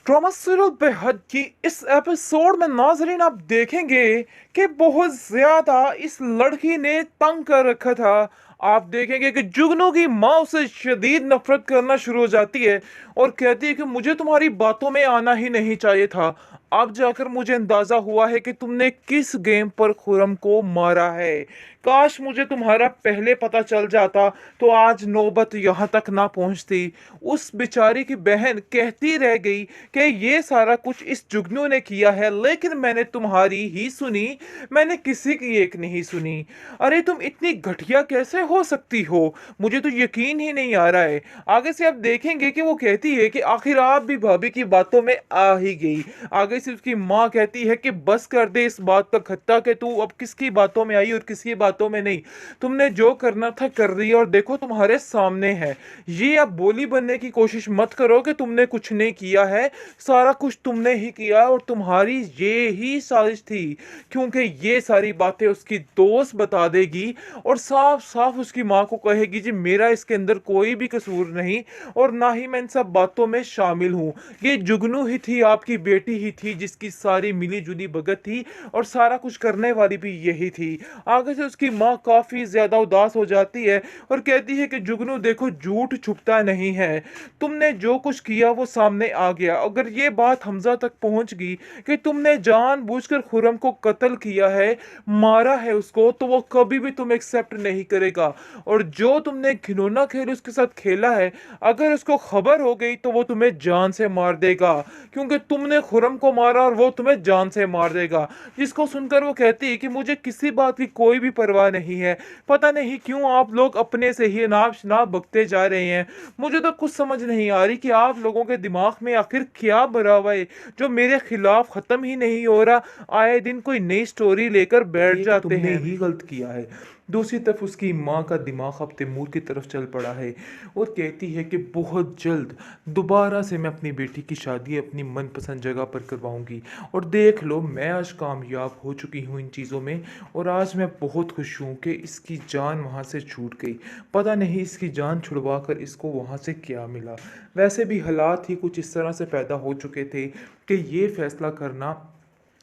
Drama serial बेहद की इस एपिसोड में नाजरीन आप देखेंगे कि बहुत ज्यादा इस लड़की ने तंग कर रखा था। आप देखेंगे कि जुगनू की माँ उसे शदीद नफरत करना शुरू हो जाती है और कहती है कि मुझे तुम्हारी बातों में आना ही नहीं चाहिए था। अब जाकर मुझे अंदाजा हुआ है कि तुमने किस गेम पर खुरम को मारा है। काश मुझे तुम्हारा पहले पता चल जाता तो आज नौबत यहाँ तक ना पहुंचती। उस बेचारी की बहन कहती रह गई कि ये सारा कुछ इस जुगनू ने किया है, लेकिन मैंने तुम्हारी ही सुनी, मैंने किसी की एक नहीं सुनी। अरे तुम इतनी घटिया कैसे हो सकती हो, मुझे तो यकीन ही नहीं आ रहा है। आगे से आप देखेंगे कि वो कहती है कि आखिर आप भी भाभी की बातों में आ ही गई। आगे से उसकी माँ कहती है कि बस कर दे इस बात का खत्ता कि तू अब किसकी बातों में आई और किसकी बातों में नहीं। तुमने जो करना था कर दिया और देखो तुम्हारे सामने है। ये अब बोली बनने की कोशिश मत करो कि तुमने कुछ नहीं किया है। सारा कुछ तुमने ही किया और तुम्हारी ये ही साजिश थी, क्योंकि ये सारी बातें उसकी दोस्त बता देगी और साफ साफ उसकी माँ को कहेगी जी मेरा इसके अंदर कोई भी कसूर नहीं और ना ही मैं इन सब बातों में शामिल हूँ। ये जुगनू ही थी, आपकी बेटी ही थी जिसकी सारी मिली जुली भगत थी और सारा कुछ करने वाली भी यही थी। आगे से उसकी माँ काफी ज्यादा उदास हो जाती है और कहती है कि जुगनू देखो झूठ छुपता नहीं है, तुमने जो कुछ किया वो सामने आ गया। अगर ये बात हमजा तक पहुंच गई कि तुमने जानबूझकर खुरम को कत्ल किया है, मारा है उसको, तो वो कभी भी तुम एक्सेप्ट नहीं करेगा। और जो तुमने घिनौना खेल उसके साथ खेला है, अगर उसको खबर हो गई तो वो तुम्हें जान से मार देगा, क्योंकि तुमने खुरम को मारा और वो तुम्हें जान से मार देगा। जिसको सुनकर वो कहती है कि मुझे किसी बात की कोई भी परवाह नहीं है, पता नहीं क्यों आप लोग अपने से ही नाप शनाप बकते जा रहे हैं। मुझे तो कुछ समझ नहीं आ रही कि आप लोगों के दिमाग में आखिर क्या भरा हुआ है जो मेरे खिलाफ खत्म ही नहीं हो रहा। आए दिन कोई नई स्टोरी लेकर बैठ ये कि जाते तुमने हैं। ही गलत किया है। दूसरी तरफ उसकी माँ का दिमाग अब तैमूर की तरफ चल पड़ा है और कहती है कि बहुत जल्द दोबारा से मैं अपनी बेटी की शादी अपनी मनपसंद जगह पर करवाऊंगी। और देख लो मैं आज कामयाब हो चुकी हूँ इन चीज़ों में और आज मैं बहुत खुश हूँ कि इसकी जान वहाँ से छूट गई। पता नहीं इसकी जान छुड़वा कर इसको वहाँ से क्या मिला। वैसे भी हालात ही कुछ इस तरह से पैदा हो चुके थे कि ये फैसला करना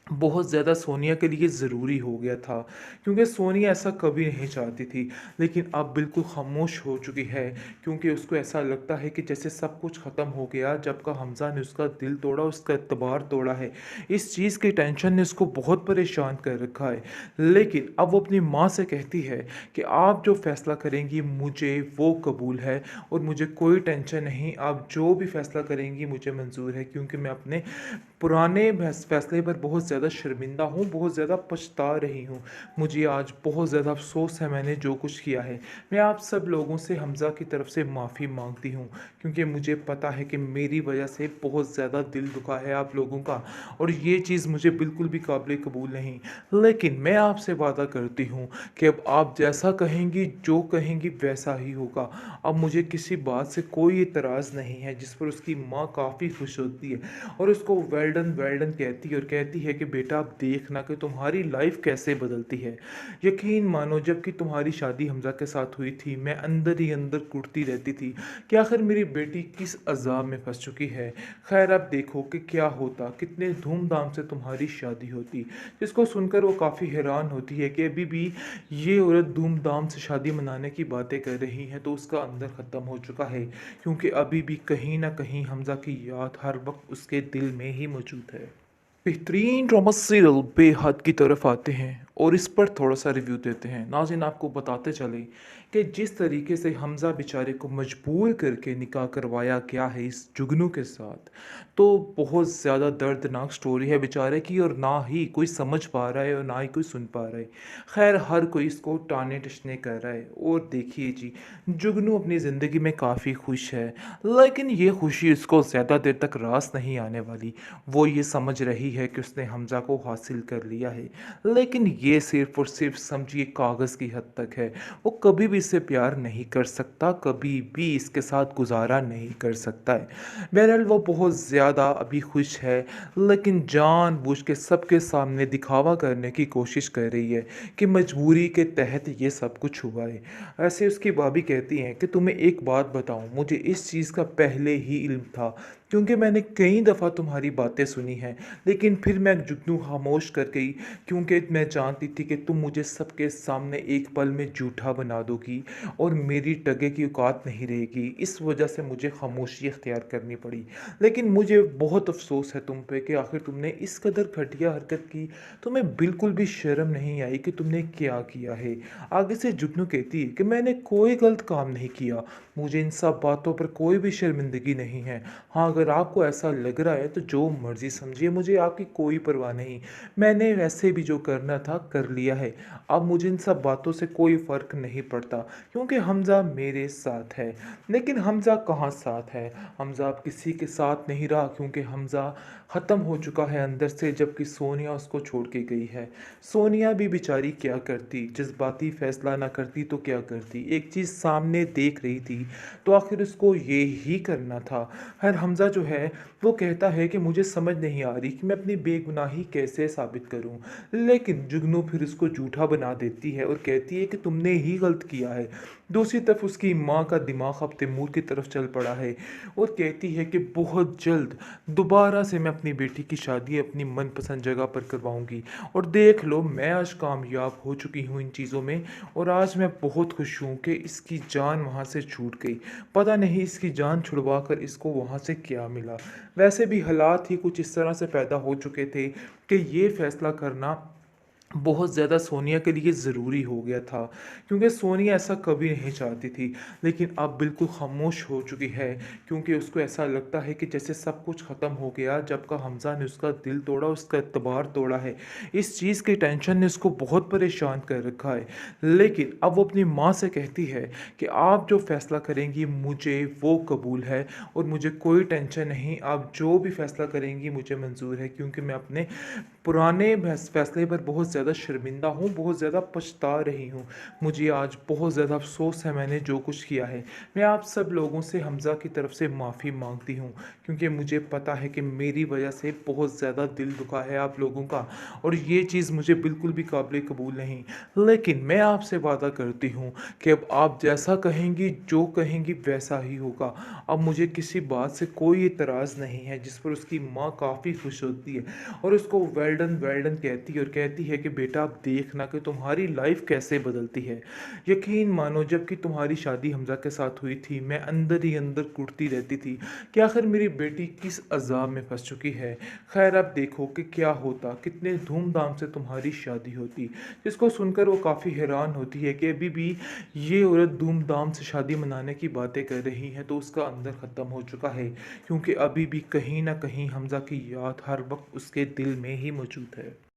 बहुत ज़्यादा सोनिया के लिए ज़रूरी हो गया था, क्योंकि सोनिया ऐसा कभी नहीं चाहती थी। लेकिन अब बिल्कुल खामोश हो चुकी है, क्योंकि उसको ऐसा लगता है कि जैसे सब कुछ ख़त्म हो गया जब का हमज़ा ने उसका दिल तोड़ा, उसका एतबार तोड़ा है। इस चीज़ की टेंशन ने उसको बहुत परेशान कर रखा है। लेकिन अब वो अपनी माँ से कहती है कि आप जो फ़ैसला करेंगी मुझे वो कबूल है और मुझे कोई टेंशन नहीं, आप जो भी फ़ैसला करेंगी मुझे मंजूर है, क्योंकि मैं अपने पुराने फैसले पर बहुत ज़्यादा शर्मिंदा हूँ, बहुत ज़्यादा पछता रही हूँ। मुझे आज बहुत ज़्यादा अफसोस है मैंने जो कुछ किया है। मैं आप सब लोगों से हमज़ा की तरफ से माफ़ी मांगती हूँ, क्योंकि मुझे पता है कि मेरी वजह से बहुत ज़्यादा दिल दुखा है आप लोगों का और ये चीज़ मुझे बिल्कुल भी काबिल कबूल नहीं। लेकिन मैं आपसे वादा करती हूँ कि अब आप जैसा कहेंगी, जो कहेंगी वैसा ही होगा। अब मुझे किसी बात से कोई इतराज़ नहीं है, जिस पर उसकी माँ काफ़ी खुश होती है और उसको वेल्डन वेल्डन कहती है और कहती है कि बेटा आप देखना कि तुम्हारी लाइफ कैसे बदलती है। यकीन मानो जबकि तुम्हारी शादी हमजा के साथ हुई थी मैं अंदर ही अंदर कुटती रहती थी कि आखिर मेरी बेटी किस अजाब में फंस चुकी है। खैर अब देखो कि क्या होता, कितने धूमधाम से तुम्हारी शादी होती। जिसको सुनकर वो काफ़ी हैरान होती है कि अभी भी ये औरत धूमधाम से शादी मनाने की बातें कर रही है, तो उसका अंदर ख़त्म हो चुका है, क्योंकि अभी भी कहीं ना कहीं हमजा की याद हर वक्त उसके दिल में ही मौजूद है। बेहतरीन ड्रामा सीरियल बेहद की तरफ आते हैं और इस पर थोड़ा सा रिव्यू देते हैं। नाज़रीन आपको बताते चले कि जिस तरीके से हमज़ा बेचारे को मजबूर करके निकाह करवाया गया है इस जुगनू के साथ, तो बहुत ज़्यादा दर्दनाक स्टोरी है बेचारे की और ना ही कोई समझ पा रहा है और ना ही कोई सुन पा रहा है। खैर हर कोई इसको टाने टसने कर रहा है और देखिए जी, जुगनू अपनी ज़िंदगी में काफ़ी खुश है, लेकिन ये खुशी उसको ज़्यादा देर तक रास नहीं आने वाली। वो ये समझ रही है कि उसने हमज़ा को हासिल कर लिया है, लेकिन ये सिर्फ़ और सिर्फ़ समझिए कागज़ की हद तक है। वो कभी भी इससे प्यार नहीं कर सकता, कभी भी इसके साथ गुज़ारा नहीं कर सकता है। बहरहाल वो बहुत ज़्यादा अभी खुश है, लेकिन जानबूझ के सबके सामने दिखावा करने की कोशिश कर रही है कि मजबूरी के तहत ये सब कुछ हुआ है। ऐसे उसकी भाभी कहती हैं कि तुम्हें एक बात बताऊँ, मुझे इस चीज़ का पहले ही इल्म था क्योंकि मैंने कई दफ़ा तुम्हारी बातें सुनी हैं, लेकिन फिर मैं जुगनू खामोश कर गई, क्योंकि मैं जानती थी कि तुम मुझे सबके सामने एक पल में झूठा बना दोगी और मेरी टगे की औकात नहीं रहेगी। इस वजह से मुझे खामोशी इख्तियार करनी पड़ी। लेकिन मुझे बहुत अफ़सोस है तुम पे कि आखिर तुमने इस कदर घटिया हरकत की। तुम्हें बिल्कुल भी शर्म नहीं आई कि तुमने क्या किया है। आगे से जुगनू कहती है कि मैंने कोई गलत काम नहीं किया, मुझे इन सब बातों पर कोई भी शर्मिंदगी नहीं है। हाँ, अगर आपको ऐसा लग रहा है तो जो मर्ज़ी समझिए, मुझे आपकी कोई परवाह नहीं। मैंने वैसे भी जो करना था कर लिया है। अब मुझे इन सब बातों से कोई फ़र्क नहीं पड़ता, क्योंकि हमज़ा मेरे साथ है। लेकिन हमज़ा कहाँ साथ है? हमज़ा अब किसी के साथ नहीं रहा, क्योंकि हमज़ा ख़त्म हो चुका है अंदर से, जबकि सोनिया उसको छोड़ के गई है। सोनिया भी बेचारी क्या करती, जज़्बाती फ़ैसला ना करती तो क्या करती? एक चीज़ सामने देख रही थी, तो आखिर उसको ये ही करना था। खैर, हमज़ा जो है वो कहता है कि मुझे समझ नहीं आ रही कि मैं अपनी बेगुनाही कैसे साबित करूं। लेकिन जुगनू फिर उसको झूठा बना देती है और कहती है कि तुमने ही गलत किया है। दूसरी तरफ उसकी माँ का दिमाग अब तैमूर की तरफ चल पड़ा है और कहती है कि बहुत जल्द दोबारा से मैं अपनी बेटी की शादी अपनी मनपसंद जगह पर करवाऊंगी। और देख लो, मैं आज कामयाब हो चुकी हूँ इन चीज़ों में, और आज मैं बहुत खुश हूँ कि इसकी जान वहाँ से छूट गई। पता नहीं इसकी जान छुड़वा कर इसको वहाँ से क्या मिला। वैसे भी हालात ही कुछ इस तरह से पैदा हो चुके थे कि ये फैसला करना बहुत ज़्यादा सोनिया के लिए ज़रूरी हो गया था, क्योंकि सोनिया ऐसा कभी नहीं चाहती थी। लेकिन अब बिल्कुल खामोश हो चुकी है, क्योंकि उसको ऐसा लगता है कि जैसे सब कुछ ख़त्म हो गया जब का हमज़ा ने उसका दिल तोड़ा, उसका एतबार तोड़ा है। इस चीज़ की टेंशन ने उसको बहुत परेशान कर रखा है। लेकिन अब वो अपनी माँ से कहती है कि आप जो फ़ैसला करेंगी मुझे वो कबूल है, और मुझे कोई टेंशन नहीं, आप जो भी फ़ैसला करेंगी मुझे मंज़ूर है, क्योंकि मैं अपने पुराने फ़ैसले पर बहुत ज़्यादा शर्मिंदा हूँ, बहुत ज़्यादा पछता रही हूँ। मुझे आज बहुत ज़्यादा अफ़सोस है मैंने जो कुछ किया है। मैं आप सब लोगों से हमज़ा की तरफ से माफ़ी माँगती हूँ, क्योंकि मुझे पता है कि मेरी वजह से बहुत ज़्यादा दिल दुखा है आप लोगों का, और ये चीज़ मुझे बिल्कुल भी काबिल कबूल नहीं। लेकिन मैं आपसे वादा करती हूँ कि अब आप जैसा कहेंगी, जो कहेंगी वैसा ही होगा। अब मुझे किसी बात से कोई एतराज़ नहीं है, जिस पर उसकी माँ काफ़ी खुश होती है और उसको वेल डन कहती है, और कहती है कि बेटा अब देखना कि तुम्हारी लाइफ कैसे बदलती है। यकीन मानो, जबकि तुम्हारी शादी हमज़ा के साथ हुई थी, मैं अंदर ही अंदर कुटती रहती थी कि आखिर मेरी बेटी किस अज़ाब में फंस चुकी है। खैर, अब देखो कि क्या होता, कितने धूमधाम से तुम्हारी शादी होती। जिसको सुनकर वो काफ़ी हैरान होती है कि अभी भी ये औरत धूमधाम से शादी मनाने की बातें कर रही है, तो उसका अंदर ख़त्म हो चुका है, क्योंकि अभी भी कहीं ना कहीं हमज़ा की याद हर वक्त उसके दिल में ही मौजूद है।